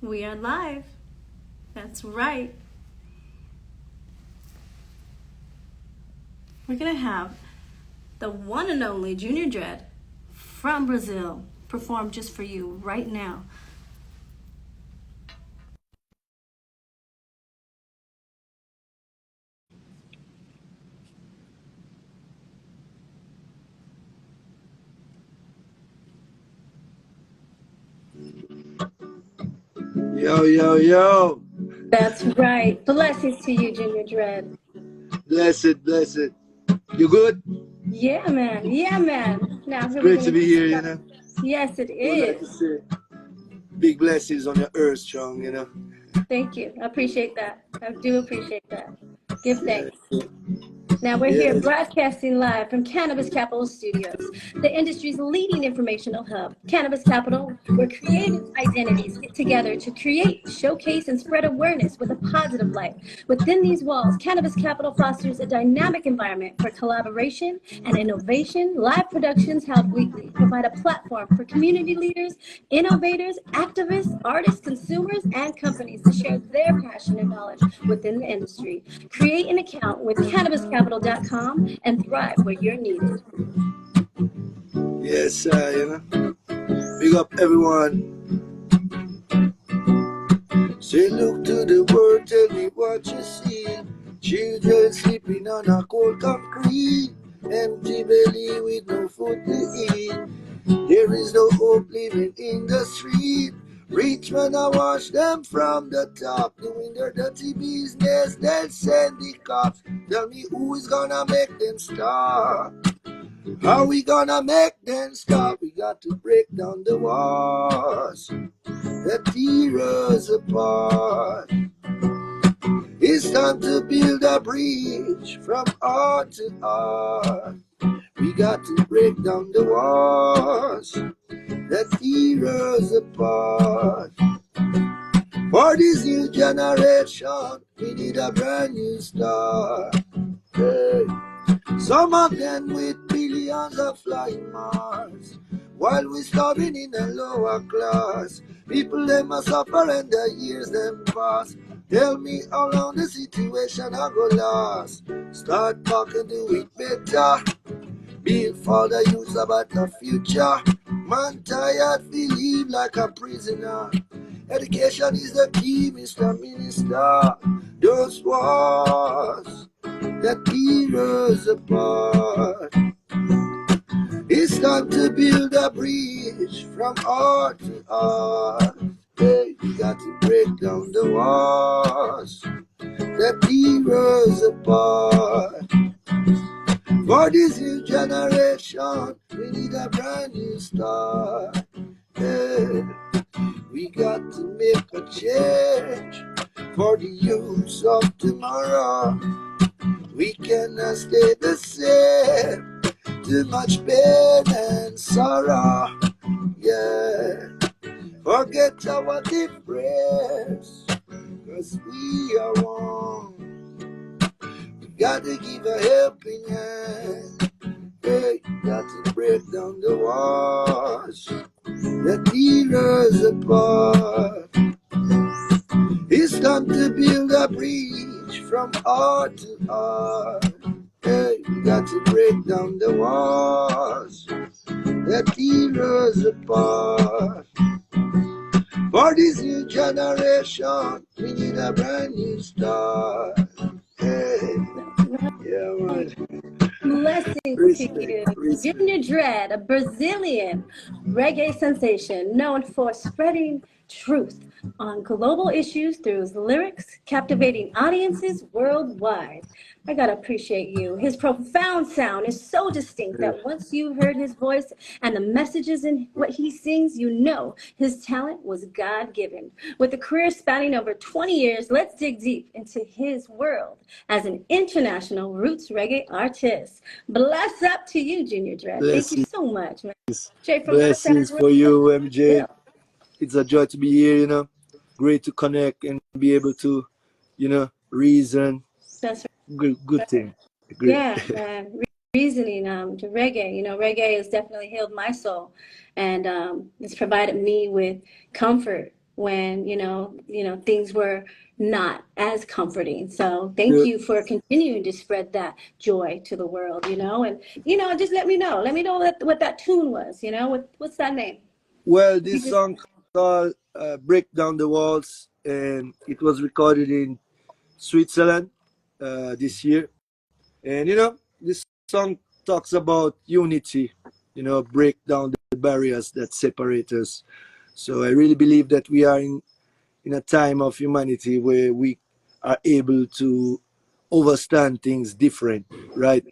We are live. That's right. We're going to have the one and only Junior Dread from Brazil perform just for you right now. Yo, yo, yo. That's right. Blessings to you, Junior Dread. Blessed, blessed. You good? Yeah, man. Yeah, man. Now, It's great to be here, you know. Yes, it I would like to is. say big blessings on your earth strong, you know. Thank you. I appreciate that. I do appreciate that. Give Yeah. thanks. Now we're here Yes. broadcasting live from Cannabis Capital Studios, the industry's leading informational hub. Cannabis Capital, where creative identities get together to create, showcase, and spread awareness with a positive light. Within these walls, Cannabis Capital fosters a dynamic environment for collaboration and innovation. Live productions held weekly provide a platform for community leaders, innovators, activists, artists, consumers, and companies to share their passion and knowledge within the industry. Create an account with cannabiscapital.com and thrive where you're needed. Yes, you know. Big up everyone. Say, look to the world, tell me what you see. Children sleeping on a cold concrete, empty belly with no food to eat. There is no hope living in the street. Rich men I watch them from the top, doing their dirty business, then send the cops. Tell me who is gonna make them stop? How we gonna make them stop? We got to break down the walls that tear us apart. It's time to build a bridge from art to art. We got to break down the walls that tear us apart. For this new generation, we need a brand new start. Hey. Some of them with billions of flying Mars, while we starving in the lower class. People them a suffer and the years them pass. Tell me how long the situation I go last. Start back and do it better. Build for the youth about the future. Man tired, we live like a prisoner. Education is the key, Mr. Minister. Those wars that tear us apart. It's time to build a bridge from art to art. Hey, we got to break down the walls that tear us apart. For this new generation, we need a brand new start. Hey, we got to make a change for the youths of tomorrow. We cannot stay the same. Too much pain and sorrow. Yeah, forget our difference, 'cause we are one. We gotta give a helping hand. Hey, got to break down the walls that tear us apart. It's time to build a bridge from art to art. Hey, we got to break down the walls that tear us apart. For this new generation, we need a brand new start. Hey, yeah, man. Blessings to you. Junior Dread, a Brazilian reggae sensation known for spreading truth on global issues through his lyrics, captivating audiences worldwide. I gotta appreciate you. His profound sound is so distinct that once you heard his voice and the messages in what he sings, you know his talent was God-given. With a career spanning over 20 years, let's dig deep into his world as an international roots reggae artist. Bless up to you, Junior Dread. Thank you Blessings, so much, man. Straight from blessings for you, MJ. Brazil. It's a joy to be here, you know. Great to connect and be able to, you know, reason. That's Good thing. Great. Yeah, reasoning to reggae. You know, reggae has definitely healed my soul, and it's provided me with comfort when things were not as comforting. So thank Yeah. you for continuing to spread that joy to the world, and just let me know what that tune was. What's that name? Well, You this just song called "Break Down the Walls," and it was recorded in Switzerland this year. And this song talks about unity. Break down the barriers that separate us. So I really believe that we are in a time of humanity where we are able to overstand things different, right?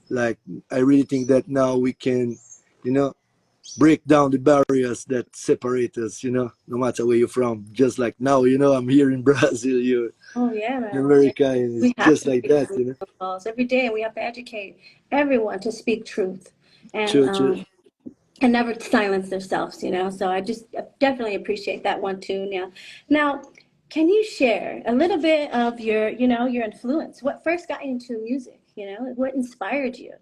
Like I really think that now we can, you know, break down the barriers that separate us, no matter where you're from. Just like now, I'm here in Brazil, you're Oh yeah, in man. Yeah. America, and it's We have just to like break that, down these walls every day, and we have to educate everyone to speak truth, and True, true. never silence themselves. So I just definitely appreciate that one too. Now, can you share a little bit of your influence? What first got you into music? What inspired you?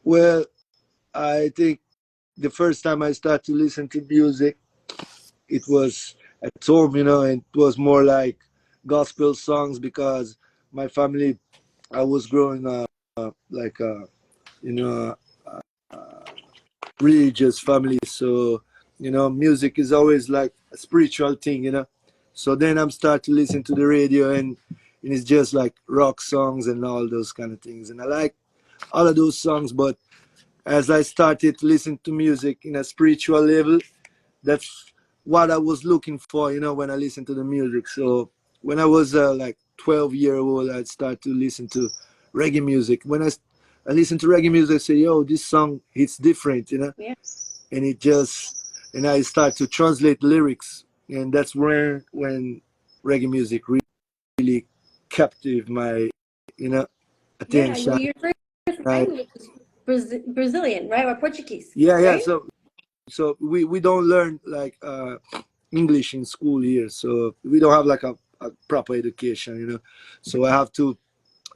Well, I think the first time I started to listen to music, it was at home, and it was more like gospel songs because my family, I was growing up like you know, religious family. So, music is always like a spiritual thing. So then I'm start to listen to the radio, and it's just like rock songs and all those kind of things. And I like all of those songs, but as I started to listen to music in a spiritual level, that's what I was looking for, when I listened to the music. So when I was like 12-year old, I'd start to listen to reggae music. When I listen to reggae music, I say, yo, this song hits different, Yeah. and and I start to translate lyrics, and that's when reggae music really captured my, Yeah. Well, attention. your first I, language is Brazilian, right? Or Portuguese, yeah. right? So we don't learn like English in school here, so we don't have like a proper education, So I have to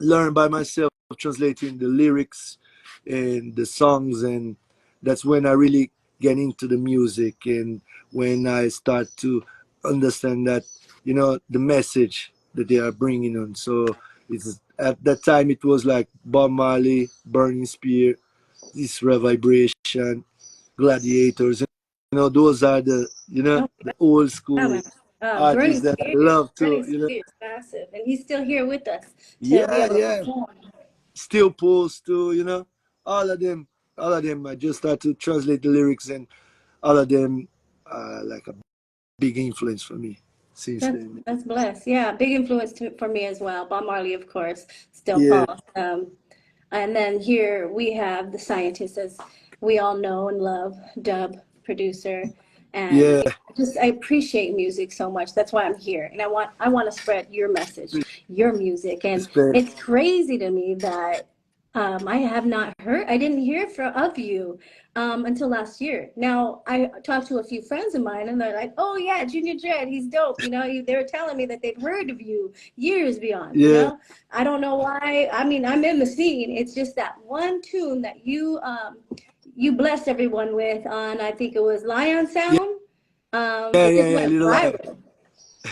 learn by myself, translating the lyrics and the songs, and that's when I really get into the music, and when I start to understand that, the message that they are bringing on. So it's at that time it was like Bob Marley, Burning Spear, this Vibration, Gladiators. Those are Oh, the old yeah, school man. artists that I love to, Burning Spears, massive, and he's still here with us to be yeah, able to yeah. perform. Still post to, all of them, I just start to translate the lyrics, and all of them are like a big influence for me since That's then. that's blessed. Yeah, big influence for me as well. Bob Marley, of course, still Yeah, Paul. And then here we have the scientist, as we all know and love, dub producer. And yeah, I appreciate music so much. That's why I'm here, and I want to spread your message, your music. And respect. it's crazy to me that I didn't hear of you until last year. Now, I talked to a few friends of mine, and they're like, "Oh yeah, Junior Dread, he's dope." They were telling me that they've heard of you years beyond. Yeah, I don't know why. I mean, I'm in the scene. It's just that one tune that you blessed everyone with on, I think it was Lion yeah, Sound. yeah, It yeah, just yeah. went Little Lion. viral.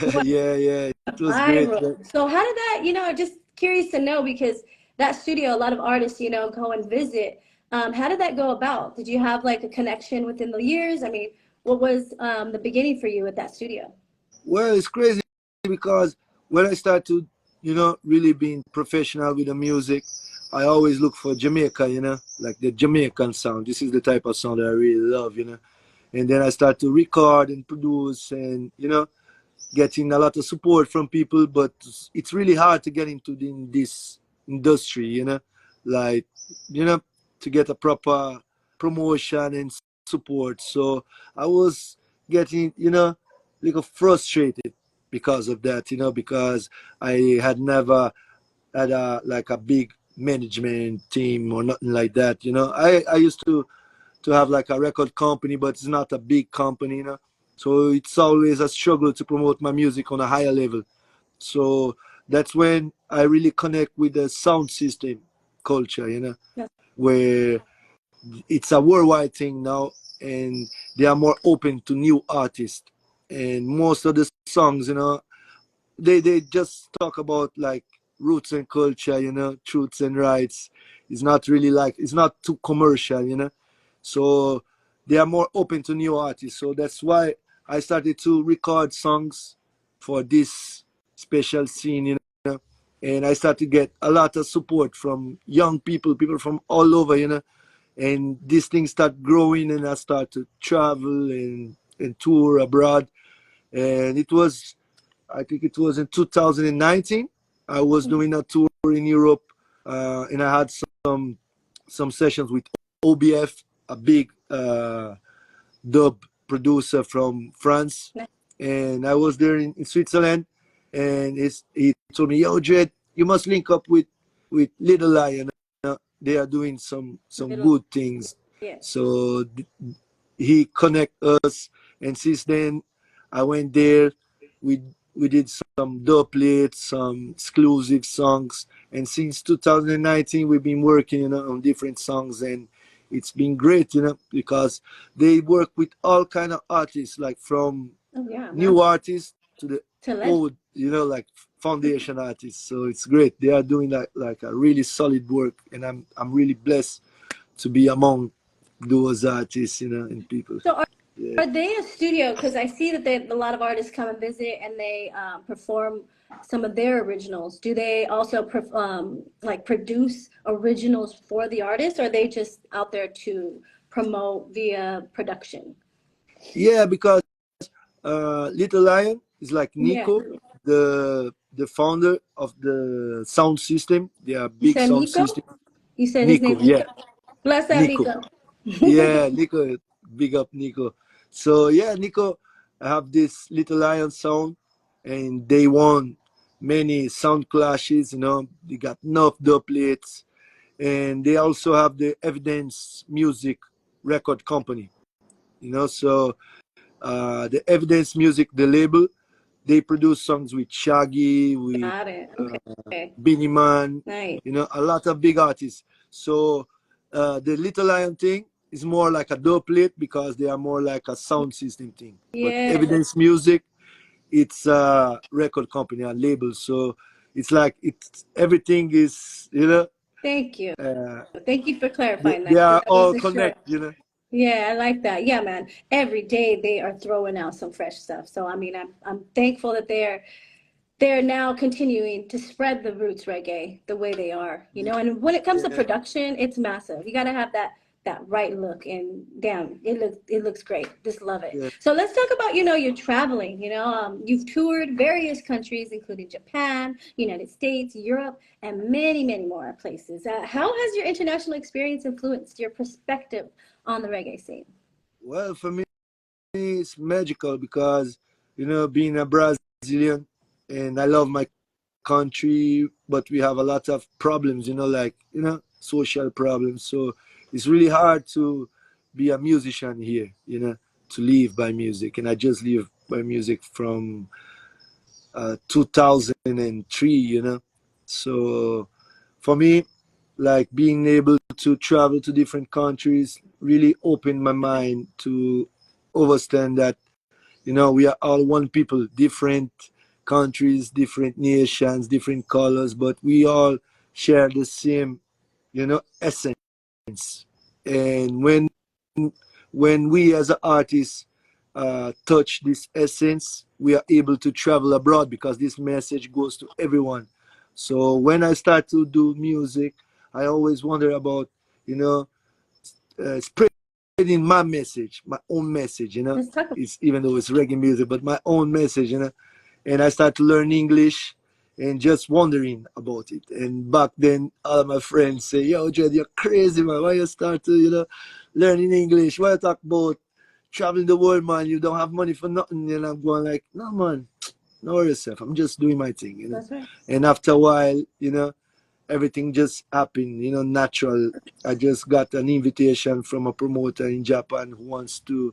It went Yeah, yeah. It was great. viral. So how did that, just curious to know, because that studio, a lot of artists, go and visit. How did that go about? Did you have like a connection within the years? I mean, what was the beginning for you at that studio? Well, it's crazy because when I start to, really being professional with the music, I always look for Jamaica, like the Jamaican sound. This is the type of sound that I really love. And then I start to record and produce, and getting a lot of support from people. But it's really hard to get into this industry, like you know to get a proper promotion and support. So I was getting, little frustrated because of that, because I had never had a big management team or nothing like that. I used to have like a record company, but it's not a big company. So it's always a struggle to promote my music on a higher level. So that's when I really connect with the sound system culture, Yeah. where it's a worldwide thing now, and they are more open to new artists. And most of the songs, they just talk about like roots and culture, truths and rights. It's not really like, it's not too commercial. So they are more open to new artists. So that's why I started to record songs for this special scene. And I started to get a lot of support from young people from all over. And these things start growing, and I start to travel and tour abroad. And I think it was in 2019. I was doing a tour in Europe, and I had some sessions with OBF, a big dub producer from France, and I was there in Switzerland, and he told me, "Yo, Jed, you must link up with Little Lion. They are doing some good things." Yeah. So he connect us, and since then I went there. We did some doublets, some exclusive songs, and since 2019 we've been working, on different songs, and it's been great, because they work with all kind of artists, like from new artists to the old, like foundation artists. So it's great. They are doing like a really solid work, and I'm really blessed to be among those artists, and people. So are they a studio? Because I see that a lot of artists come and visit, and they perform some of their originals. Do they also like produce originals for the artists, or are they just out there to promote via production? Yeah, because Little Lion is like Yeah. Nico, the founder of the sound system. They are You big said sound Nico? system. You said his Nico, name yeah, Nico. Bless that Nico. Nico. Yeah, Nico, big up Nico. So yeah, Nico have this Little Lion sound, and they won many sound clashes. They got enough doublets, and they also have the Evidence Music record company. So the Evidence Music, the label, they produce songs with Shaggy, with Got it. Okay. Beanie Man, Nice. a lot of big artists. So the Little Lion thing is more like a doublet because they are more like a sound system thing. But Yeah. Evidence Music, it's a record company, a label. So it's like everything is, Thank you. uh, Thank you for they, clarifying that, they are because I all wasn't sure. connect. Yeah, I like that. Yeah, man. Every day they are throwing out some fresh stuff. So I mean, I'm thankful that they're now continuing to spread the roots reggae the way they are. And when it comes to Yeah, production, it's massive. You got to have that right look, and damn, it looks great. Just love it. yeah. So let's talk about, you're traveling. You've toured various countries, including Japan, United States, Europe, and many, many more places. How has your international experience influenced your perspective on the reggae scene? Well, for me, it's magical because, being a Brazilian, and I love my country, but we have a lot of problems, like, social problems. So it's really hard to be a musician here, to live by music. And I just live by music from 2003, So for me, like being able to travel to different countries really opened my mind to understand that, we are all one people, different countries, different nations, different colors, but we all share the same, essence. And when we as artists touch this essence, we are able to travel abroad because this message goes to everyone. So when I start to do music, I always wonder about, spreading my message, my own message, Let's talk about It's, even though it's reggae music, but my own message, And I start to learn English and just wondering about it. And back then, all of my friends say, "Yo, Jed, you're crazy, man. Why you start to, learning English? Why you talk about traveling the world, man? You don't have money for nothing." And I'm going like, "No, man, no worry yourself. I'm just doing my thing, that's right. And after a while, everything just happened, natural. I just got an invitation from a promoter in Japan who wants to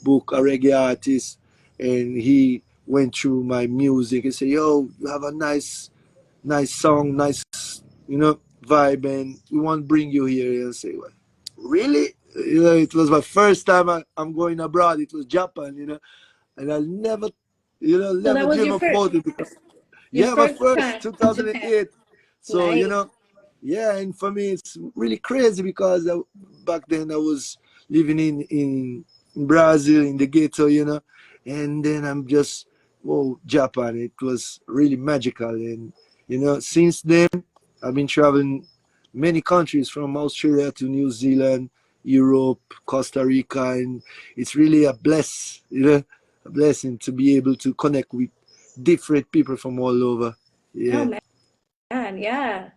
book a reggae artist, and he went through my music and said, "Yo, you have a nice song, nice, vibe, and we want to bring you here." And I say, "Well, really, it was my first time I'm going abroad. It was Japan, and I never, So that never was dream your first, about it because, your yeah, my first first time to Japan. 2008. So, Nice. yeah, and for me it's really crazy because back then I was living in Brazil in the ghetto, and then I'm just, whoa, Japan. It was really magical, and since then I've been traveling many countries from Australia to New Zealand, Europe, Costa Rica, and it's really a blessing to be able to connect with different people from all over. Oh Yeah, man, yeah.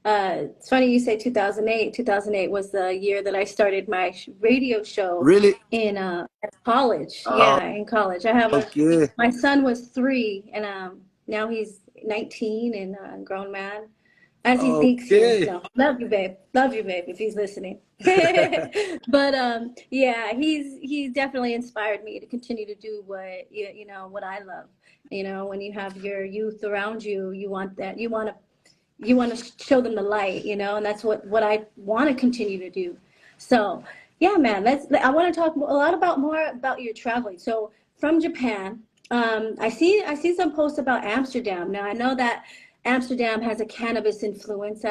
It's funny you say 2008. 2008 was the year that I started my radio show really. in college. Oh, Yeah, in college. I have okay, my son was 3 and now he's 19 and a grown man. As he thinks he is. okay. No, love you, babe. Love you, babe, if he's listening. But yeah, he's definitely inspired me to continue to do what what I love. When you have your youth around you, you want that. You want to show them the light, and that's what I want to continue to do. So yeah, man, I want to talk a lot about more about your traveling. So from Japan, I see some posts about Amsterdam. Now I know that Amsterdam has a cannabis influence.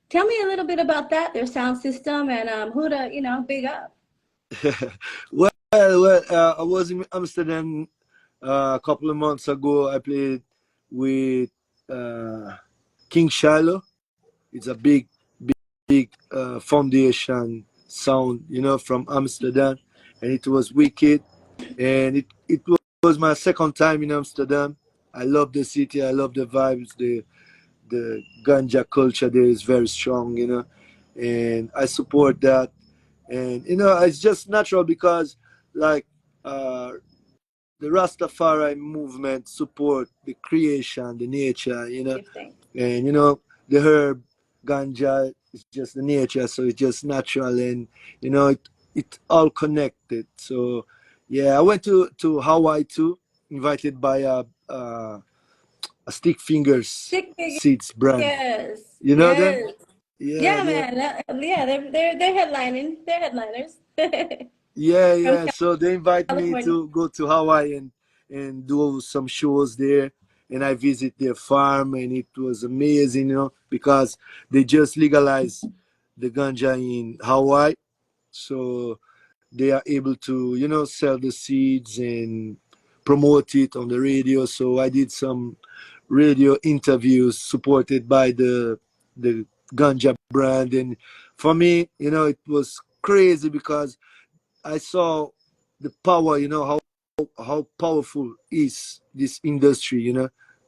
Tell me a little bit about that, their sound system, and who to big up. I was in Amsterdam a couple of months ago. I played with uh, King Shiloh. It's a big foundation sound, from Amsterdam, and it was wicked. And it was my second time in Amsterdam. I love the city. I love the vibes. The ganja culture there is very strong, and I support that. And it's just natural because, like, uh, the Rastafari movement support the creation, the nature, Gifting. and the herb ganja is just the nature, so it's just natural, and it all connected. So yeah, I went to Hawaii too, invited by a Stick Fingers Stick figure. Seeds brand. Yes, You know them? yes. Yeah, Yeah, man. Yeah, they're headlining. They're headliners from yeah. So they invite me California. to go to Hawaii and do some shows there. And I visit their farm, and it was amazing, because they just legalized the ganja in Hawaii. So they are able to, sell the seeds and promote it on the radio. So I did some radio interviews supported by the ganja brand, and for me, it was crazy because I saw the power, how powerful is this industry,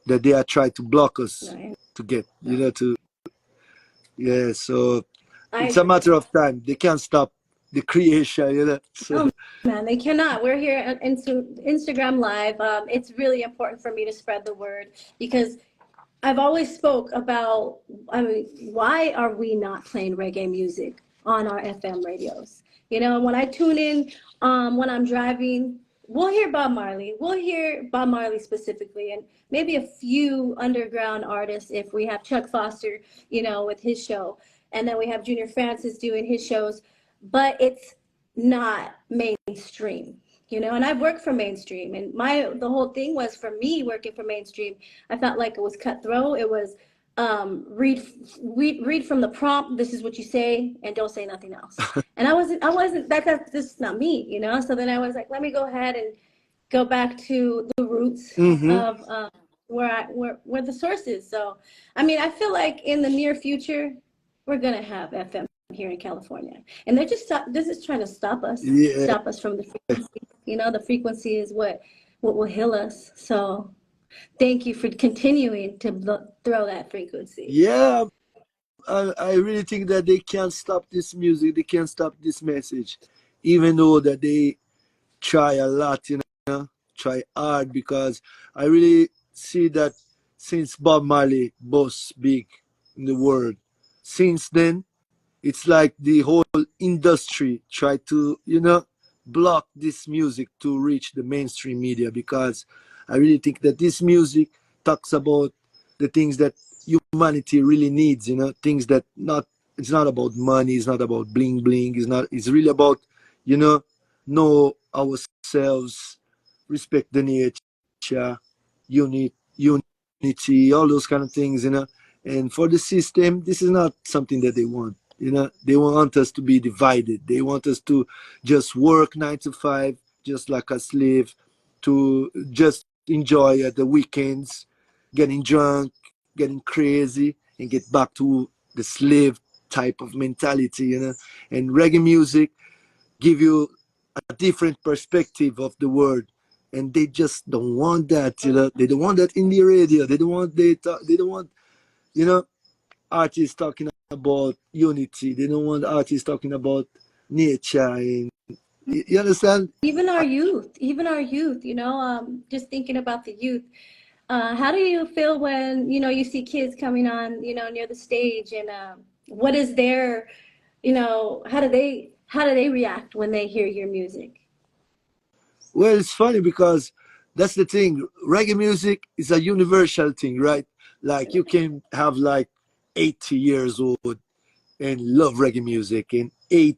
that they are trying to block us Right. to get, to yeah. So I it's a agree. matter of time. They can't stop the creation, So Oh man, they cannot. We're here on Instagram Live. It's really important for me to spread the word because I've always spoke about, I mean, why are we not playing reggae music on our FM radios? When I tune in, when I'm driving, we'll hear Bob Marley. We'll hear Bob Marley specifically, and maybe a few underground artists if we have Chuck Foster, with his show, and then we have Junior Francis doing his shows, but it's not mainstream. And I've worked for mainstream, and the whole thing was for me working for mainstream. I felt like it was cutthroat. It was read from the prompt. This is what you say, and don't say nothing else. And I wasn't that's just not me, So then I was like, let me go ahead and go back to the roots hmm of where the source is. So, I mean, I feel like in the near future, we're gonna have FM here in California, and this is trying to yeah, stop us from the frequency. The frequency is what will heal us. So, thank you for continuing to throw that frequency. yeah. I really think that they can't stop this music. They can't stop this message, even though that they try a lot, try hard, because I really see that since Bob Marley boss big in the world, since then it's like the whole industry try to, block this music to reach the mainstream media, because I really think that this music talks about the things that humanity really needs, things that not it's not about money, it's not about bling bling, it's really about, you know ourselves, respect the nature, unity, all those kind of things, and for the system, this is not something that they want. They want us to be divided. They want us to just work 9 to 5, just like a slave, to just enjoy at the weekends, getting drunk, getting crazy, and get back to the slave type of mentality. And reggae music give you a different perspective of the world, and they just don't want that. They don't want that in the radio. They don't want they don't want you know artists talking about unity. They don't want artists talking about nature. And you understand? Even our youth, just thinking about the youth. How do you feel when, you see kids coming on, near the stage, and what is their, how do they react when they hear your music? Well, it's funny because that's the thing. Reggae music is a universal thing, right? Like you can have like 80 years old and love reggae music, and 8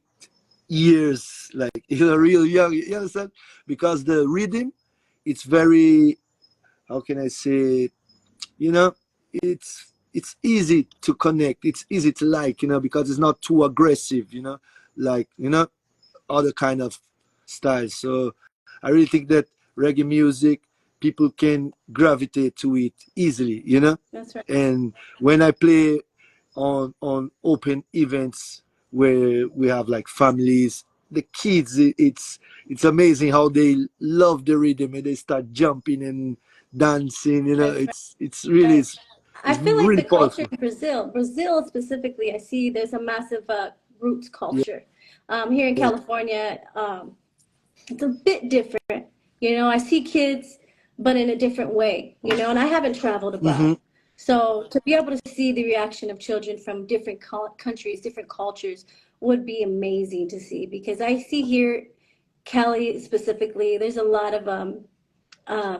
years, like you're real young. You understand? Because the rhythm, it's very, how can I say it? You know, it's easy to connect. It's easy to like, because it's not too aggressive. Like other kind of styles. So I really think that reggae music, people can gravitate to it easily. That's right. And when I play on open events where we have like families, the kids, it's amazing how they love the rhythm and they start jumping and dancing. That's It's really right. it's, I it's feel like really the culture powerful. in Brazil specifically, I see there's a massive roots Yeah. culture. Here in California, it's a bit different. I see kids, but in a different way, and I haven't traveled abroad. Hmm. So to be able to see the reaction of children from different countries, different cultures would be amazing to see, because I see here, Cali specifically, there's a lot of I,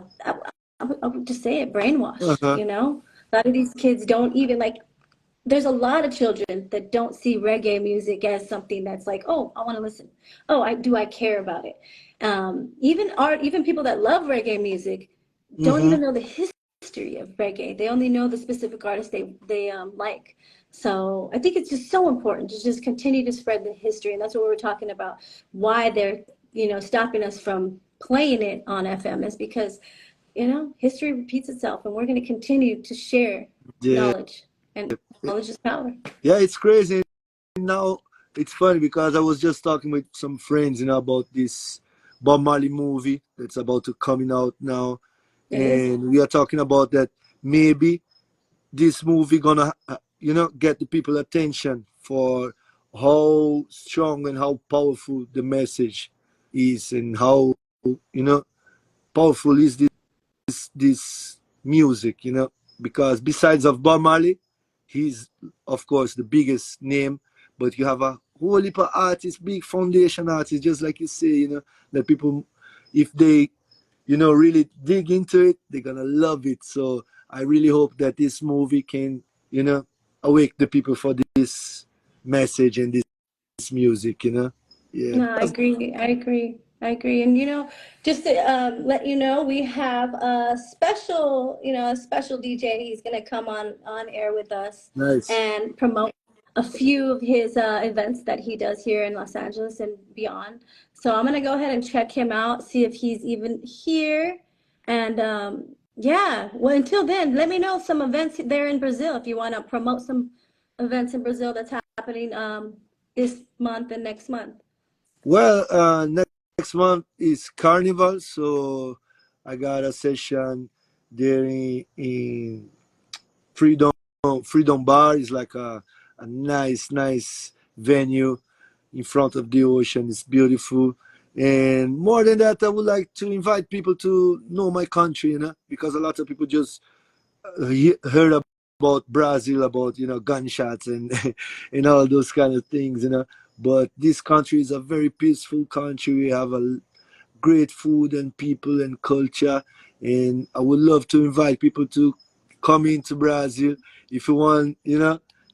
I would just say it, brainwashed. Uh-huh. A lot of these kids don't even like. There's a lot of children that don't see reggae music as something that's like, oh, I want to listen. Oh, I care about it. Even people that love reggae music don't Hmm. even know the history of reggae. They only know the specific artist they like. So I think it's just so important to just continue to spread the history, and that's what we were talking about. Why they're stopping us from playing it on FM is because history repeats itself, and we're going to continue to share Yeah. knowledge, and knowledge is power. Yeah, it's crazy. Now it's funny because I was just talking with some friends, about this Bob Marley movie that's about to coming out now, It is. and we are talking about that maybe this movie gonna get the people attention for how strong and how powerful the message is, and how powerful is this music, because besides of Bob Marley, he's of course the biggest name, but you have a whole heap of artists, big foundation artists, just like you say, that people, if they, really dig into it, they're gonna love it. So I really hope that this movie can, awake the people for this message and this music, Yeah. No, I agree. I agree. I agree. And just to let you know, we have a special DJ. He's going to come on air with us Nice. and promote a few of his events that he does here in Los Angeles and beyond. So I'm going to go ahead and check him out, see if he's even here. And yeah, well, until then, let me know some events there in Brazil if you want to promote some events in Brazil that's happening this month and next month. Well, next month is Carnival, so I got a session there in Freedom Freedom Bar. Is like a nice venue in front of the ocean. It's beautiful, and more than that, I would like to invite people to know my country, because a lot of people just heard about Brazil, about gunshots and and all those kind of things, But this country is a very peaceful country. We have a great food and people and culture, and I would love to invite people to come into Brazil. If you want,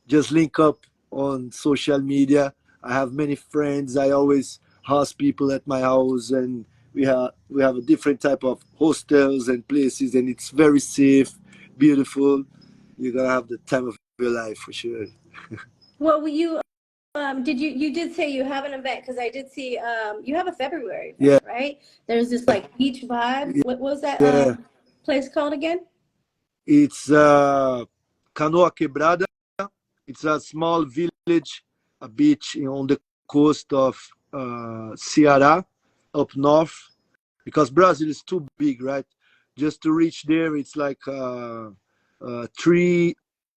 just link up on social media. I have many friends. I always host people at my house, and we have a different type of hostels and places, and it's very safe, beautiful. You're gonna have the time of your life for sure. Well, you you did say you have an event because I did see you have a February event, Yeah, right? There's this like beach vibe. What was that yeah. place called again? It's Canoa Quebrada. It's a small village, a beach on the coast of Ceará, up north. Because Brazil is too big, right? Just to reach there, it's like 3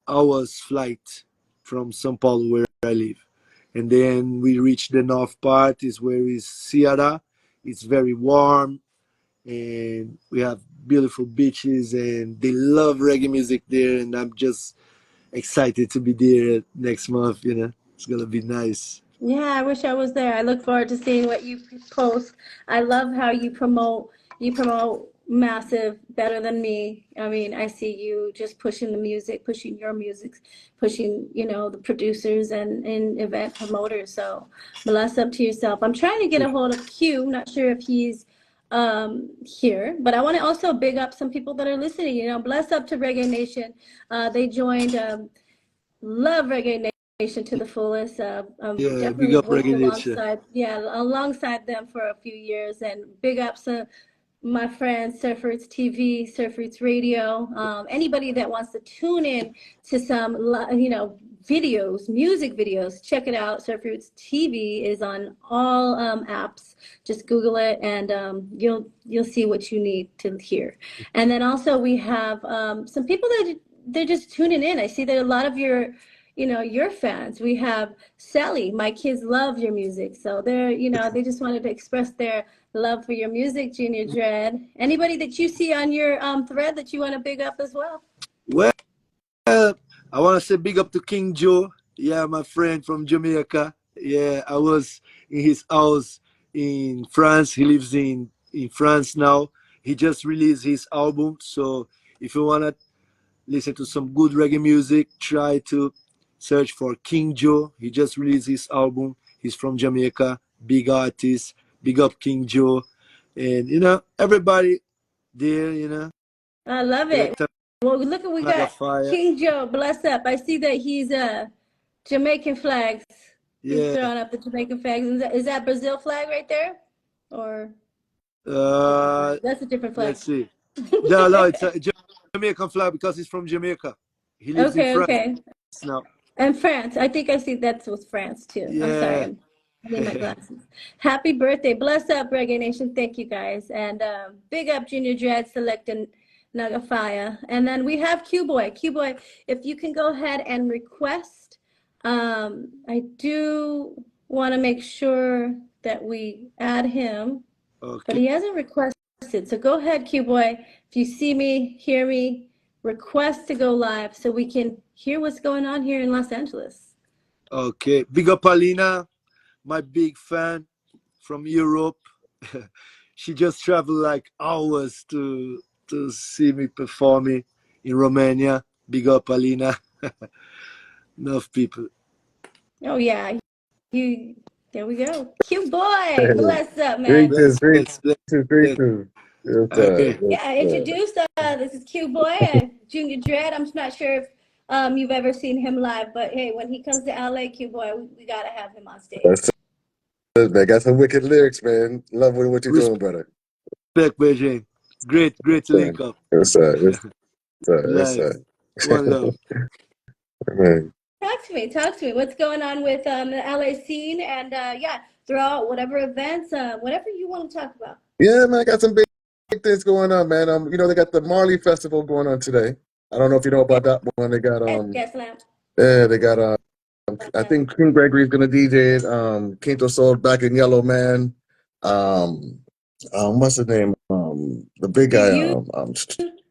hours flight from São Paulo, where I live. And then we reach the north part, is where is Ceará. It's very warm, and we have beautiful beaches, and they love reggae music there. And I'm just excited to be there next month. It's gonna be nice. Yeah, I wish I was there. I look forward to seeing what you post. I love how you promote massive better than me. I mean, I see you just pushing the music, pushing your music, pushing, the producers and event promoters. So bless up to yourself. I'm trying to get a hold of Q. Not sure if he's here, but I want to also big up some people that are listening. Bless up to Reggae Nation. They joined love Reggae Nation to the fullest. Yeah, big Definitely up worked Reggae Nation. alongside them for a few years, and big ups to my friends, Surf Roots TV, Surf Roots Radio. Anybody that wants to tune in to some, videos, music videos, check it out. Surf Roots TV is on all apps. Just Google it, and you'll see what you need to hear. And then also we have some people that they're just tuning in. I see that a lot of your fans. We have Sally. My kids love your music, so they just wanted to express their love for your music, Junior Dread. Anybody that you see on your thread that you want to big up as well? Well, I want to say big up to King Joe. Yeah, my friend from Jamaica. Yeah, I was in his house in France. He lives in France now. He just released his album. So if you want to listen to some good reggae music, try to search for King Joe. He just released his album. He's from Jamaica. Big artist. Big up King Joe. And, everybody there, I love it. Selector Well, look at we got Fire. King Joe. Bless up. I see that he's Jamaican flags. He's Yeah. throwing up the Jamaican flags. Is that Brazil flag right there, or different Uh, flag? That's a different flag. let's see. No, it's a Jamaican flag because he's from Jamaica. He lives in Okay, France okay. now. And France. I think I see that's with France too. I'm sorry. Yeah. I need my glasses. Happy birthday. Bless up, Reggae Nation. Thank you guys. And big up Junior Dread selecting Nagafaya. And then we have Q Boy. Q Boy, if you can go ahead and request. I do want to make sure that we add him, but Okay. he hasn't requested. So go ahead, Q Boy. If you see me, hear me, request to go live so we can hear what's going on here in Los Angeles. Okay. Big up Alina, my big fan from Europe. She just traveled like hours to see me performing in Romania. Big up Alina. Enough people. Oh yeah, you. There we go. Q Boy, bless up, man. Greetings, Bless, greetings, bless, bless, bless. greetings. Yes, sir. Okay. Yes, Yeah, sir. introduced. This is Q Boy, Junior Dread. I'm not sure if you've ever seen him live, but hey, when he comes to LA, Q Boy, we gotta have him on stage. That's it, man. Got some wicked lyrics, man. Love what you're doing, Respect, brother. Beijing. Great to Sir. link up. Yes, sir. Yes, sir. Yes, Nice. sir. One love. Man. Talk to me. Talk to me. What's going on with the LA scene? And yeah, throughout whatever events, whatever you want to talk about. Yeah, man. I got some big things going on, man. They got the Marley Festival going on today. I don't know if you know about that one. They got Yes, yes, Lamp. yeah, they got I think King Gregory's gonna DJ it. Quinto Soul back in Yellow Man. Um, what's his name? The big Big guy. you,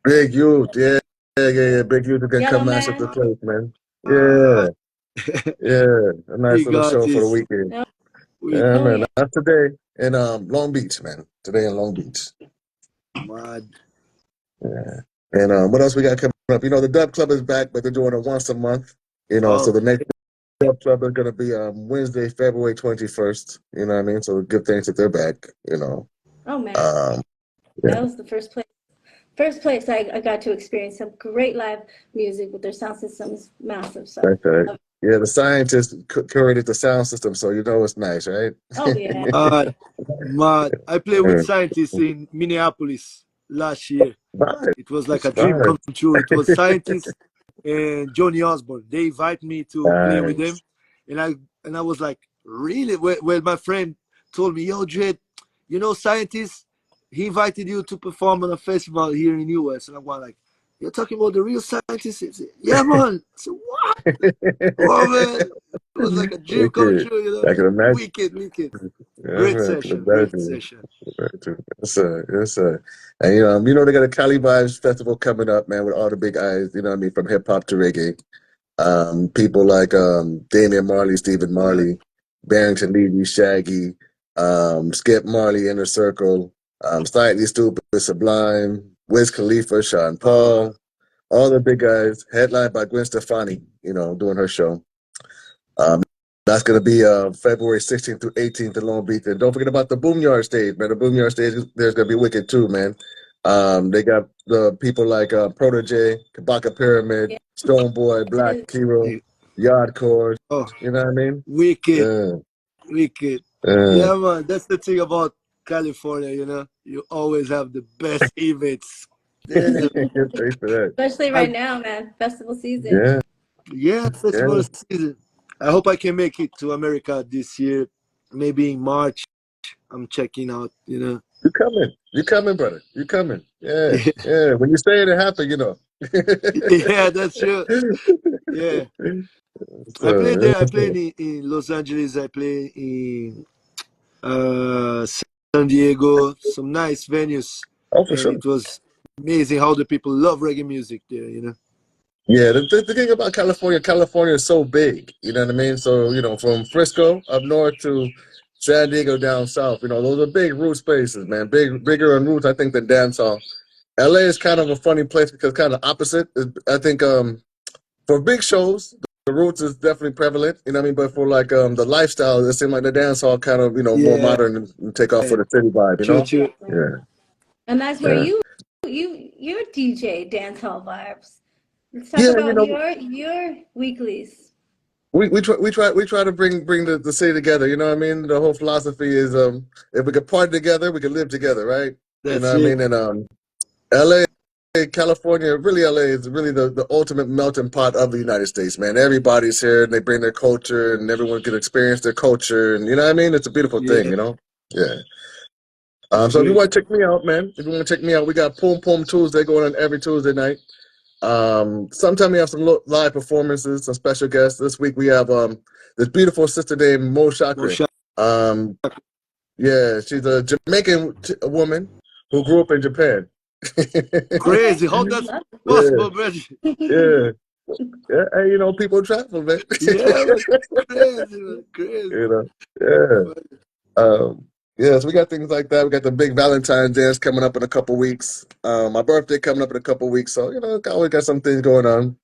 Big Youth. Yeah. Big Youth is gonna Yellow come mash up the Man. place, man. Yeah, yeah. A nice Big little show for the artist. weekend. Oh, We Yeah, oh man. yeah. That's today in Long Beach, man. Today in Long Beach. mad. Yeah. And what else we got coming up? The Dub Club is back, but they're doing it once a month. So Oh, the next Club is gonna be Wednesday, February 21st. You know what I mean? So good things that they're back. You know. Oh man, Um, yeah, that was the first place I got to experience some great live music with their sound systems, massive. So, that's right. Yeah, the scientists curated the sound system, so you know it's nice, right? oh yeah, Mad, mad. I played with Yeah. scientists in Minneapolis last year. Vibes, It was like a dream come vibes. true. It was scientists and Johnny Osborne. They invite me to play with them, Nice. and I was like, really? Well, my friend told me, yo, Dred, you know, scientists, he invited you to perform on a festival here in US, and I'm going like, you're talking about the real scientists? He said, yeah, man. I said, what? Oh man, it was like a dream come Wicked. true. I can imagine. Wicked, wicked. Yeah, Great man, I can session, great imagine. session. Yes, sir. Yes, sir. And you know they got a Cali Vibes festival coming up, man, with all the big eyes. You know what I mean, from hip hop to reggae. People like Damian Marley, Stephen Mad. Marley, Barrington Levy, Shaggy, Skip Marley, Inner Circle, Slightly Stupid, Sublime, Wiz Khalifa, Sean Paul, all the big guys, headlined by Gwen Stefani, you know, doing her show. Um, that's going to be February 16th through 18th in Long Beach. And don't forget about the Boomyard stage, man. The Boomyard stage, there's going to be wicked too, man. They got the people like Protege, Kabaka Pyramid, yeah. Stoneboy, Black Hero, Yard Chords. Oh, You know what I mean? wicked, Yeah. wicked. Yeah. Yeah, man. That's the thing about California, you know. You always have the best events. Damn. Thanks for that. Especially I right now, man, festival season. Yeah. Yeah, Yeah. festival season. I hope I can make it to America this year. Maybe in March. I'm checking out, you know. You coming. You coming, brother. You coming. Yeah. Yeah, Yeah. When you say it, it happen, you know. yeah, that's true. Yeah. I played So, there. I played in Los Angeles. I played in San Diego. Some nice venues, oh, for and sure. it was amazing how the people love reggae music there. You know. Yeah, the thing about California, California is so big. You know what I mean? So, you know, from Frisco up north to San Diego down south, you know, those are big root spaces, man. Bigger in roots, I think, than dancehall. LA is kind of a funny place because kind of opposite. I think for big shows, the roots is definitely prevalent. You know what I mean? But for like the lifestyle, it seems like the dancehall kind of, you know, more Yeah, modern and take off for the city vibe. You true, know? true. Yeah, And that's where yeah, your DJ dance hall vibes. Let's talk yeah. You about know, your weeklies. we try to bring the city together. You know what I mean? The whole philosophy is if we could party together, we could live together, right? You know That's what I it. mean? And LA, California, really LA is really the ultimate melting pot of the United States, man. Everybody's here and they bring their culture and everyone can experience their culture and you know what I mean? It's a beautiful thing, Yeah, you know? Yeah. So if you agree. want to check me out, man, if you want to check me out, we got Poom Poom Tuesday going on every Tuesday night. Sometime we have some live performances, some special guests. This week we have this beautiful sister named Mo Chakre. Mosha, Um, yeah, she's a Jamaican woman who grew up in Japan. crazy. How that's Love Yeah, possible, bro? it. yeah, yeah. Hey, you know, people travel, man. Yeah, man, crazy, man, crazy. You know, yeah. Yeah, so we got things like that. We got the big Valentine's dance coming up in a couple weeks. My birthday coming up in a couple weeks. So, you know, always got some things going on.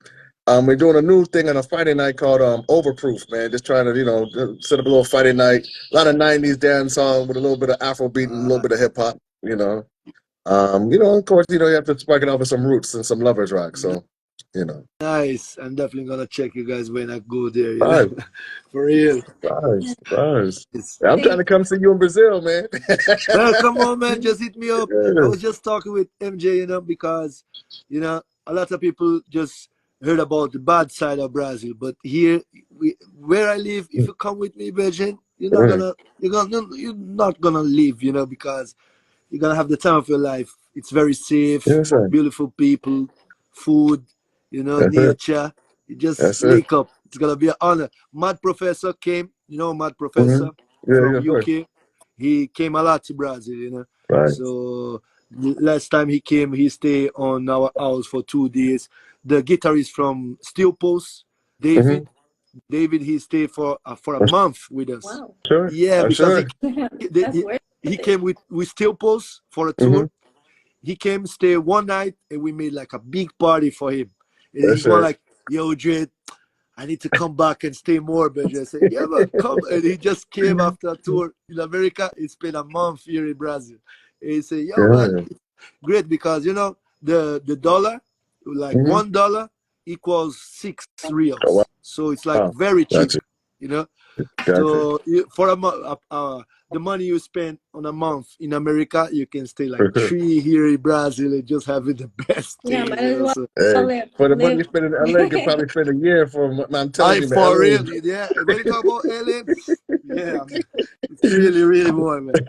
We're doing a new thing on a Friday night called Overproof, man. Just trying to, you know, set up a little Friday night. A lot of 90s dance song with a little bit of Afrobeat and a little bit of hip hop, you know. Of course, you know, you have to spark it off with some roots and some lovers rock. So, you know. Nice. I'm definitely gonna check you guys when I go there. You know, Bye. for real. Bars, bars. It's, I'm trying See, to come see you in Brazil, man. well, come on, man, just hit me up. I Yeah. was just talking with MJ, you know, because a lot of people just heard about the bad side of Brazil, but here, where I live, if you come with me, Virgin, Mm. you're not gonna leave, you know, because you're gonna have the time of your life. It's very safe, Yes, sir. beautiful people, food, That's it. nature. You just That's it. link up. It's gonna be an honor. Mad Professor came, Mad Hmm. Professor Yeah, from yeah, of course. UK. He came a lot to Brazil, you know. Right. So last time he came, he stayed on our house for 2 days. The guitarist from Steel Pulse, Hmm. David, he stayed for a month with us. wow, Sure. Yeah, I'm because sure. that's worth he it. came with Steel Pulse for a Hmm. tour. He came, stay one night, and we made like a big party for him. And That's he's going it. like, "Yo, Dred, I need to come back and stay more, Benji. I said, yeah, man, come. And he just came after a tour in America. He spent a month here in Brazil. And he said, yo, man, Yeah. it's great because, you know, the dollar, like Mm-hmm. $1 equals 6 Oh, reals. So it's like wow. very cheap, Gotcha. you know. Gotcha. So for a month, the money you spend on a month in America, you can stay like 3 here in Brazil and just having the best Yeah, thing, might you as know. well So Hey, for the money you live. spend in LA, you can probably spend a year for. I'm telling I you, man, for LA real, yeah. When you talk about LA, yeah, I mean, it's really, really more, man.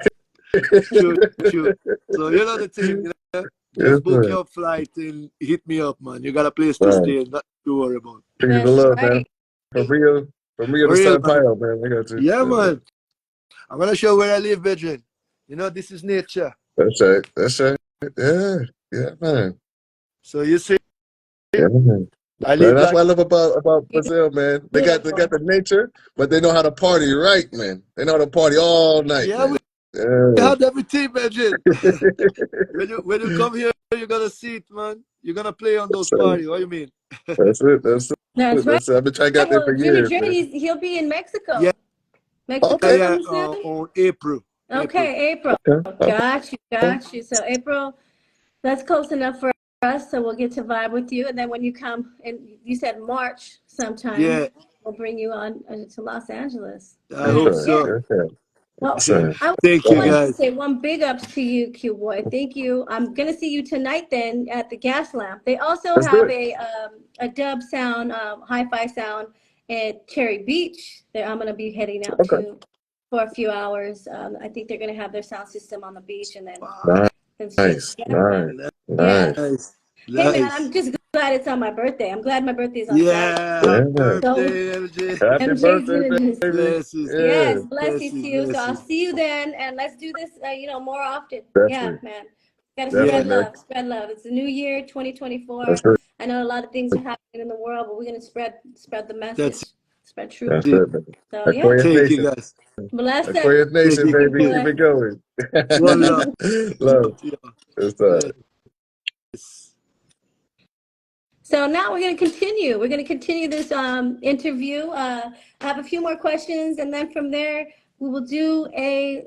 True, true. So you know the team, you know, Yes, just book man. your flight and hit me up, man. You got a place to Right. stay, nothing to worry about. Peace and That's love, man. right. From Rio For to real, Sao man. Paulo, man. I got you. Yeah, Yeah, man. man. I'm gonna show where I live, Benjamin. You know, this is nature. That's right. That's right. Yeah. Yeah, man. So you see, Yeah, man. I Man, live that's like what I love about Brazil, man. They got Beautiful. the nature, but they know how to party right, man. They know how to party all night, yeah, we man. Yeah. had everything, Benjamin. When you come here, you're gonna see it, man. You're gonna play on those So, parties. What do you mean? that's it. That's it. That's right. That's it. I've been trying to get there Well, for Junior years, Dread, man. he'll be in Yeah, Mexico. Mexico Okay. yeah. coming soon? On April. April. Okay, April. Okay. Got you, Okay. got you. So April, that's close enough for us. So we'll get to vibe with you. And then when you come, and you said March sometime, Yeah, we'll bring you on to Los Angeles. I That's hope Heck right. yeah. so. Okay. Well, That's right. I Thank you, Right. wanted to guys. say one big ups to you, Q Boy. Thank you. I'm gonna see you tonight then at the Gas Lamp. They also Let's do have it. a dub sound, hi-fi sound at Cherry Beach that I'm gonna be heading out Okay. to for a few hours. I think they're gonna have their sound system on the beach and Wow, then straight. Nice. Yeah, man. Nice. Yeah. Nice. nice, Hey, man. I'm nice. just glad it's on my birthday. I'm glad my birthday is on Saturday. Yeah, happy Yeah. So birthday, MJ. Happy MJ's birthday, gonna just baby. Blessings, Yeah. yes, bless you blessings, too. So I'll blessings. see you then, and let's do this, more often. Yeah, Definitely. man. Gotta Yeah, spread Definitely, man. love, spread love. It's a new year, 2024. That's it. I know a lot of things are happening in the world, but we're gonna spread the that's message, spread truth. That's it. it, man. So yeah, Aquarius Thank you, Nation. guys. bless up, Aquarius Thank Nation, you. Q baby. Keep boy. it going. One love. Love. Yeah, It's bless. So now we're going to continue. We're going to continue this interview. I have a few more questions, and then from there we will do a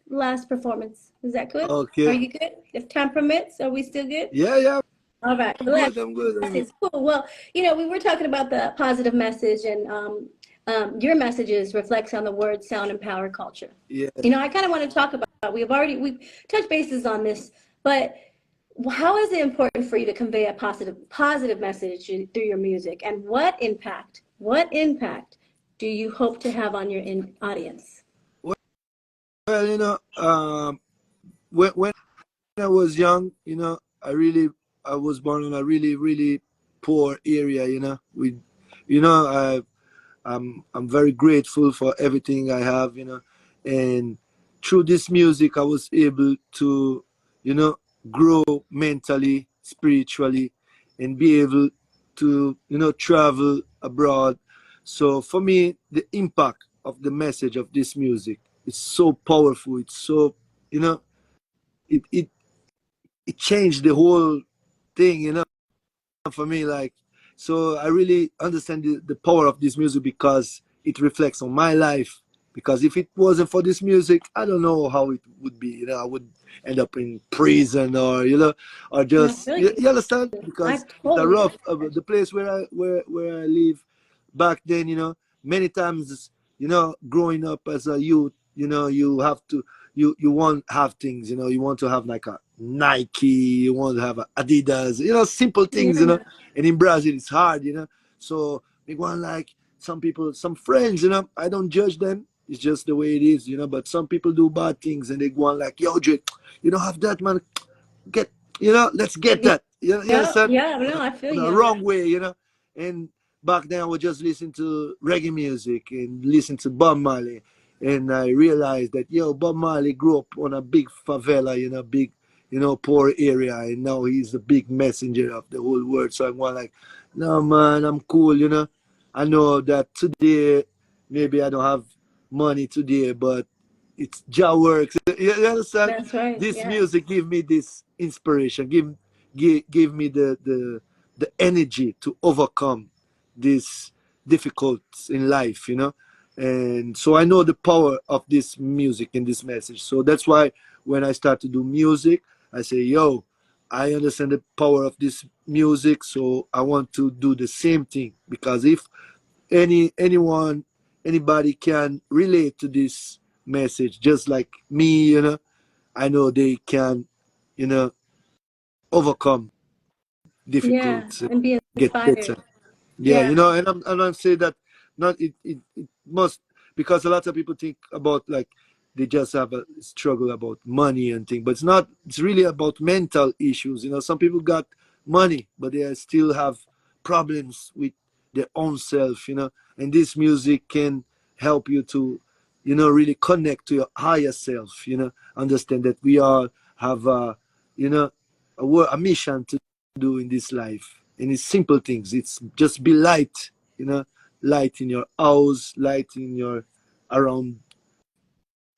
last performance. Is that good? Are Okay. you good? If time permits, are we still good? Yeah, yeah. All right. I'm good. I'm good. I'm good. Blessings. Cool. Well, we were talking about the positive message, and your messages reflects on the word, sound, and power culture. Yeah. I kind of want to talk about. We've touched bases on this, but how is it important for you to convey a positive message through your music, and what impact do you hope to have on your audience? Well, when I was young, I was born in a really, really poor area. You know, I I'm very grateful for everything I have. And through this music, I was able to, you know, grow mentally, spiritually, and be able to, travel abroad. So for me, the impact of the message of this music is so powerful. It's so, you know, it it it changed the whole thing. For me, like, so I really understand the power of this music because it reflects on my life. Because if it wasn't for this music, I don't know how it would be. I would end up in prison, or No, I just, feel you understand, I because the totally rough the place where I live back then, many times, growing up as a youth, you have to, you want to have things, you want to have like a Nike, you want to have a Adidas, simple things, yeah. and in Brazil it's hard, so they want, like, some people, some friends, I don't judge them, it's just the way it is, but some people do bad things and they go on like, yo, Jay, you don't have that, man, get, let's get that, you Yeah, understand, yeah, no, I feel on you a on that. wrong way, and back then I would just listen to reggae music and listen to Bob Marley, and I realized that, Bob Marley grew up on a big favela, big, poor area, and now he's the big messenger of the whole world. So I'm going like, no, man, I'm cool, I know that today maybe I don't have money today, but it's Jah works. You understand? That's right. This Yeah. music give me this inspiration, give me the energy to overcome this difficult in life, you know. And so I know the power of this music and this message. So that's why when I start to do music, I say, yo, I understand the power of this music, so I want to do the same thing. Because if anybody can relate to this message just like me, you know, I know they can, you know, overcome Yeah, difficulties and and be get better. inspired. Yeah, Yeah. you know, and I'm saying that not it must, because a lot of people think about like they just have a struggle about money and thing, but it's not. It's really about mental issues. You know, some people got money, but they still have problems with their own self. You know, and this music can help you to, you know, really connect to your higher self. You know, understand that we all have you know, a mission to do in this life, and it's simple things. It's just be light, you know, light in your house, light in your around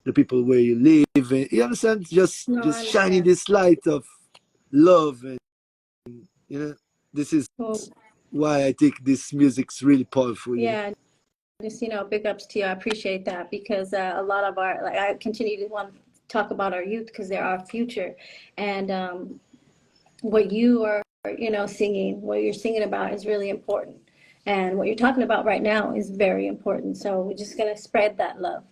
the people where you live, and you understand, No, I just shining understand. this light of love. And you know, this is Well, why I think this music's really powerful, you know. yeah, just, big ups to you. I appreciate that because a lot of our, like, I continue to want to talk about our youth because they're our future. And what you are, singing, what you're singing about is really important. And what you're talking about right now is very important. So we're just going to spread that love.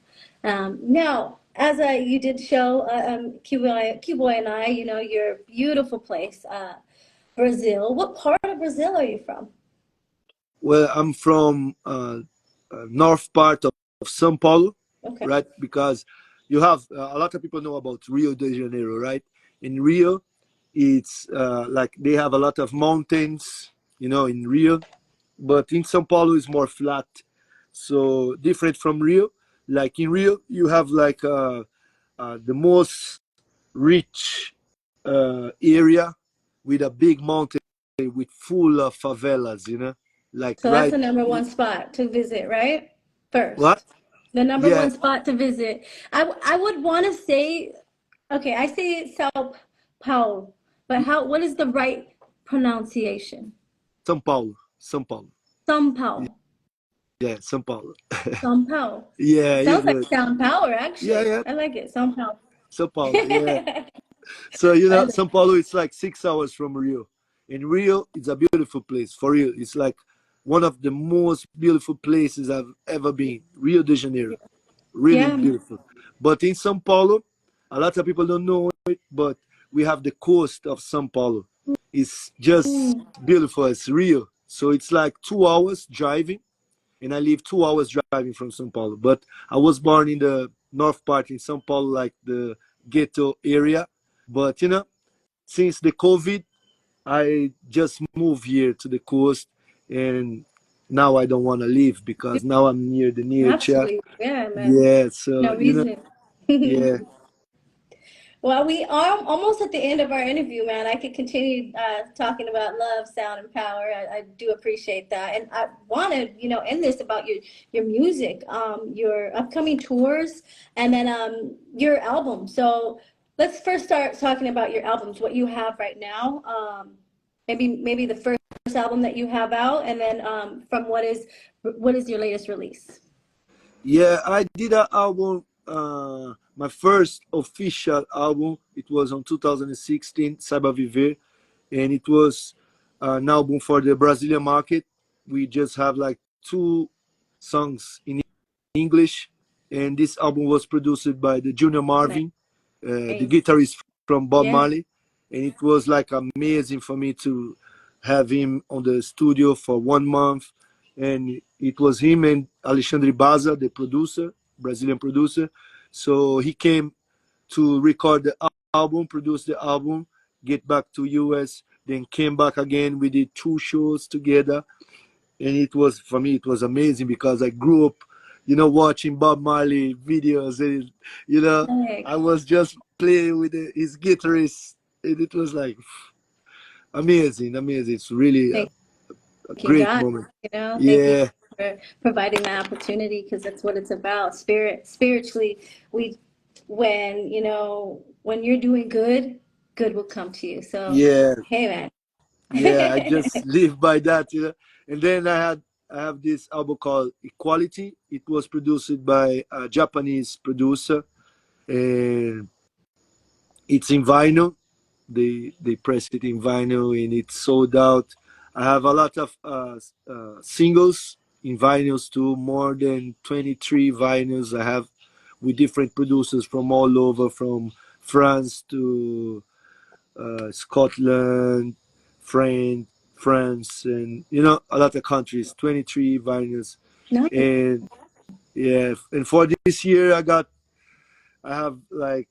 Now, as you did show, Q-Boy and I, your beautiful place, Brazil. What part of Brazil are you from? Well, I'm from north part of São Paulo, Okay. right? Because you have a lot of people know about Rio de Janeiro, right? In Rio, it's like they have a lot of mountains, you know, in Rio, but in São Paulo is more flat. So different from Rio. Like in Rio, you have like the most rich area with a big mountain with full of favelas, you know, like So that's right. the number one spot to visit, right? What? First, the number Yeah, one spot to visit. I would want to say, okay, I say Sao Paulo, but what is the right pronunciation? São Paulo, São Paulo. São Paulo. Yeah, São Paulo. São Paulo. Yeah, It you're sounds like good. sound power, Yeah, actually. yeah, I like it. São Paulo. São Paulo. Yeah. So you know, I São Paulo is like 6 hours from Rio. In Rio, it's a beautiful place. For real, it's like one of the most beautiful places I've ever been. Rio de Janeiro, really Yeah. beautiful. But in São Paulo, a lot of people don't know it, but we have the coast of São Paulo. It's just Mm. beautiful. It's Rio, so it's like 2 hours driving, and I live 2 hours driving from São Paulo. But I was born in the north part in São Paulo, like the ghetto area. But you know, since the COVID, I just moved here to the coast, and now I don't want to leave because now I'm near the nature. Absolutely. Yeah, man. Yeah, so No you know, reason. yeah, Well, we are almost at the end of our interview, man. I could continue talking about love, sound, and power. I do appreciate that, and I want to, end this about your music, your upcoming tours, and then your album. So let's first start talking about your albums, what you have right now. Maybe the first album that you have out, and then from what is your latest release? yeah. I did an album. My first official album. It was on 2016, Saiba Viver, and it was an album for the Brazilian market. We just have like two songs in English, and this album was produced by the Junior Marvin, the Nice. guitarist from Bob Yeah. Marley, and it was like amazing for me to have him on the studio for 1 month, and it was him and Alexandre Baza, the producer, Brazilian producer. So he came to record the album, produce the album, get back to US, then came back again. We did 2 shows together, and it was, for me, it was amazing because I grew up, you know, watching Bob Marley videos, and you know, Sick. I was just playing with his guitarist, and it was like amazing, amazing. It's really Thank a you, great God. moment. Thank you Yeah, for providing the opportunity because that's what it's about. Spiritually, we, when you're doing good, good will come to you. So, yeah, hey, man. yeah. I just live by that, you know. And then I had I have this album called Equality. It was produced by a Japanese producer, and it's in vinyl. They press it in vinyl, and it's sold out. I have a lot of singles in vinyls too, more than 23 vinyls I have with different producers from all over, from France to Scotland, France, and a lot of countries. 23 vinyls, Nice. and yeah, and for this year I have like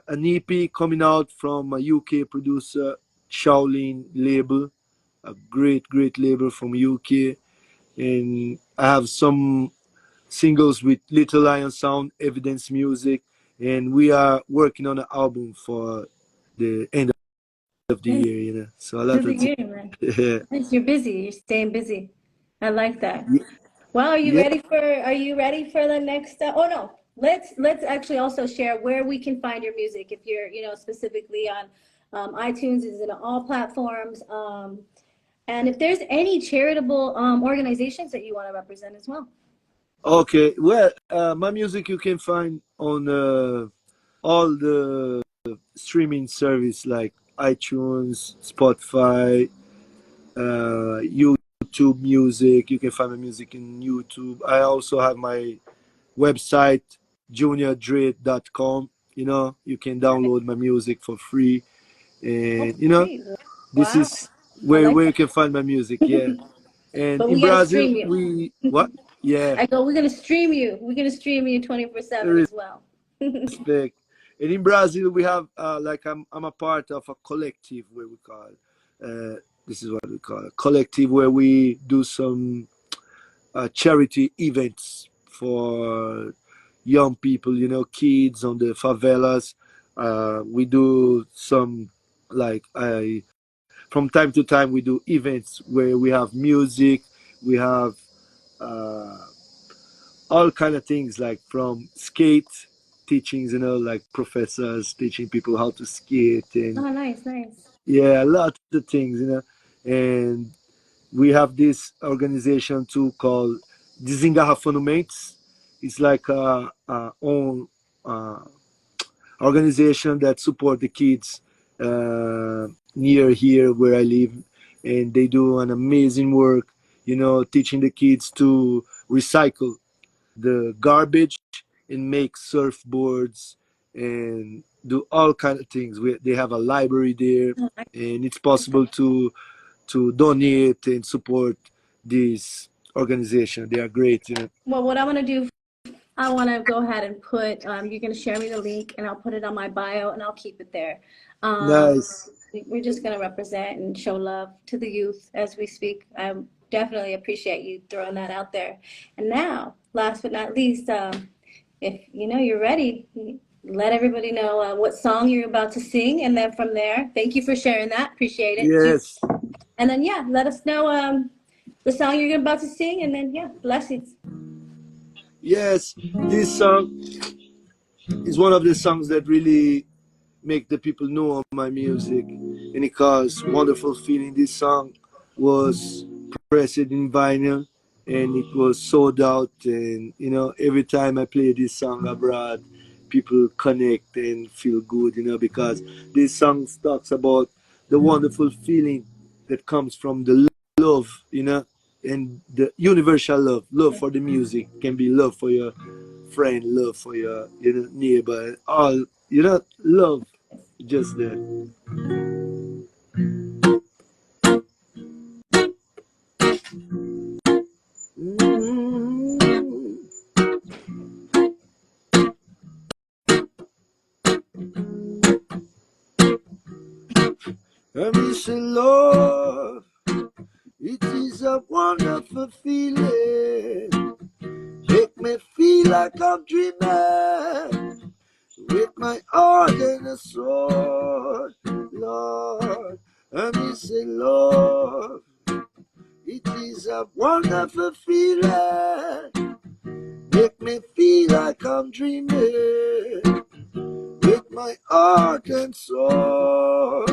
an EP coming out from a UK producer, Shaolin label, a great label from UK, and I have some singles with Little Lion Sound, Evidence Music, and we are working on an album for the end of the Nice. year. So a lot Of the of things. year, man. Nice. You're busy. You're staying busy. I like that. Well, Yeah. are you ready for the next oh no. Let's actually also share where we can find your music if you're, specifically on iTunes, is it on all platforms. And if there's any charitable organizations that you want to represent as well. Okay. Well, my music you can find on all the streaming service like iTunes, Spotify, YouTube Music. You can find my music in YouTube. I also have my website, juniordread.com. You can download my music for free. And, Great. this Wow. is I where, like where that. you can find my music. Yeah. And But in we gotta Brazil, stream you. what? Yeah, I go, we're gonna stream you. We're gonna stream you 24/7 as well. respect. And in Brazil, we have like I'm a part of a collective where we call this is what we call a collective where we do some charity events for young people, kids on the favelas. We do some like I from time to time we do events where we have music, we have uh, all kind of things like from skate teachings, like professors teaching people how to skate, and Oh, nice, nice. yeah, a lot of things, and we have this organization too called Desengarrafamentos. It's like a own uh, organization that support the kids near here where I live, and they do an amazing work, teaching the kids to recycle the garbage and make surfboards and do all kind of things. They have a library there, Oh, and it's possible to donate and support this organization. They are great. well, what I want to do, I want to go ahead and put, you're going to share me the link and I'll put it on my bio and I'll keep it there. Um, Nice. we're just going to represent and show love to the youth as we speak. I definitely appreciate you throwing that out there. And now, last but not least, if you're ready, let everybody know what song you're about to sing. And then from there, thank you for sharing that. Appreciate it. Yes. And then, yeah, let us know the song you're about to sing. And then, yeah, blessings. Yes. This song is one of the songs that really make the people know of my music, and it caused wonderful feeling. This song was pressed in vinyl, and it was sold out. And every time I play this song abroad, people connect and feel good. Because this song talks about the wonderful feeling that comes from the love. And the universal love for the music can be love for your friend, love for your neighbor, all love, just that. Mm. I miss your love. It is a wonderful feeling. Make me feel like I'm dreaming with my heart and soul, Lord. I miss your love. It is a wonderful feeling. Make me feel like I'm dreaming with my heart and soul.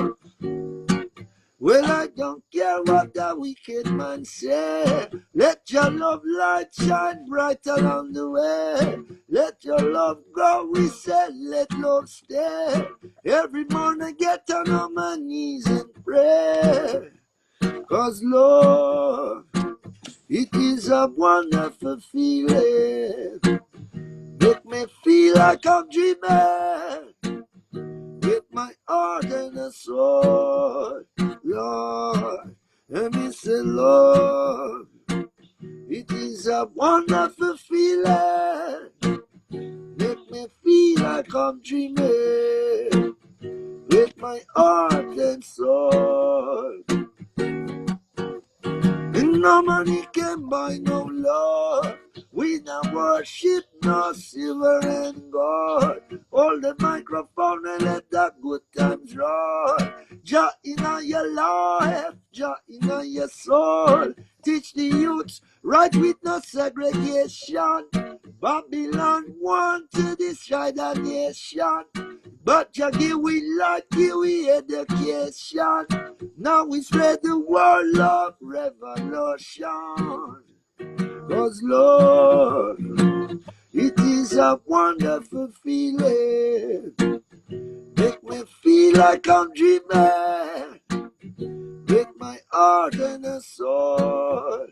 Well, I don't care what the wicked man say. Let Your love light shine bright along the way. Let your love grow, we said, let love stay. Every morning get down on my knees and pray. 'Cause love, it is a wonderful feeling. Make me feel like I'm dreaming with my heart and a soul, Lord. And me say, Lord, it is a wonderful feeling. Make me feel like I'm dreaming with my heart and soul. And no money can buy no love. We not worship no silver and gold. Hold the microphone and let the good times roll. Jah inna your life, Jah inna your soul. Teach the youths right with no segregation. Babylon want to destroy the nation, but Jah give we light, give we education. Now we spread the word of revolution. 'Cause Lord, it is a wonderful feeling. Make me feel like I'm dreaming with my heart and a soul.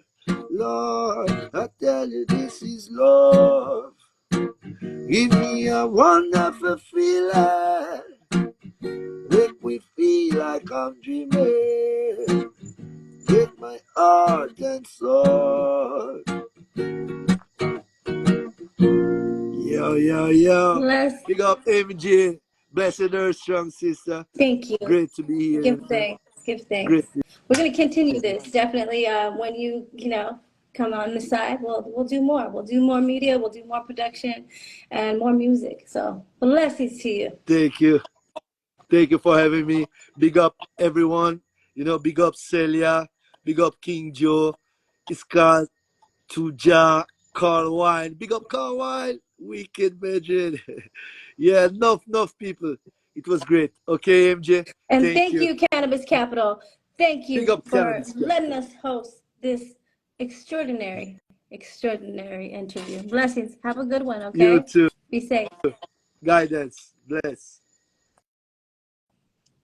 Lord, I tell you this is love. Give me a wonderful feeling. Make me feel like I'm dreaming with my heart and soul. Yo. Bless. Big up MJ. Blessed her strong sister. Thank you. Great to be here. Give thanks. Give thanks. Great. We're going to continue this definitely. When you come on the side, we'll do more. We'll do more media. We'll do more production and more music. So blessings to you. Thank you. Thank you for having me. Big up everyone. Big up Celia. Big up King Joe. Iskal, Tuja, Carl Wine. Big up Carl Wine. Wicked Madrid. Yeah, enough people. It was great. Okay, MJ. And thank you, Cannabis Capital. Thank you Big up for Cannabis Capital. letting us host this extraordinary interview. Blessings. Have a good one, okay? You too. Be safe. Guidance. Bless.